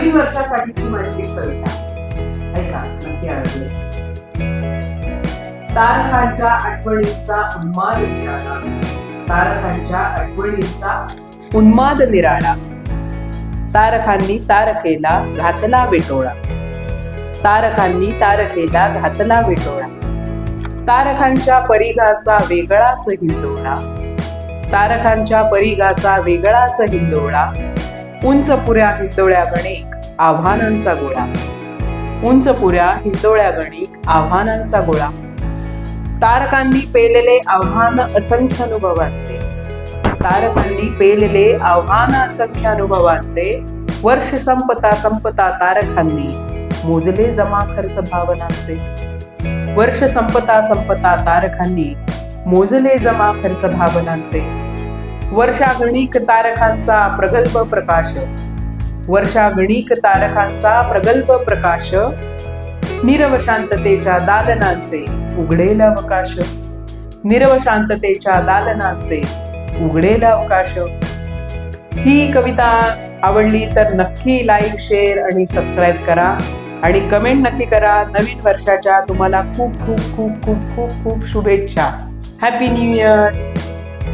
नवीन वर्षासाठीची माझी एक कविता ऐका, नक्की आवडली. तारखांच्या आठवणींचा उन्माद निराळा, तारखांच्या आठवणींचा उन्माद निराळा. तारखांनी तारखेला घातला विटोळा, तारखांनी तारखेला घातला विटोळा. तारखांच्या परिघाचा वेगळाच हिंदोळा, तारखांच्या परिघाचा वेगळाच हिंदोळा. उंच पुऱ्या हिंदोळ्या गणिक आव्हानांचा गोळा, उंच पुऱ्या हिंदोळ्या गणिक आव्हानांचा गोळा. तारकांनी पेलले आव्हान असंख्य अनुभवांचे, तारकांनी पेलले आव्हान असंख्य अनुभवांचे. वर्ष संपता संपता तारखांनी मोजले जमा खर्च भावनांचे, वर्ष संपता संपता तारखांनी मोजले जमा खर्च भावनांचे. वर्षागणिक तारखांचा प्रगल्भ प्रकाश, वर्षागणिक तारखांचा प्रगल्भ प्रकाश. नीरव शांततेच्या दालनांचे उघडेल अवकाश, नीरव शांततेच्या दालनांचे उघडेल अवकाश. ही कविता आवडली तर नक्की लाईक, शेअर आणि सबस्क्राईब करा आणि कमेंट नक्की करा. नवीन वर्षाच्या तुम्हाला खूप खूप खूप खूप खूप खूप शुभेच्छा. Happy new year.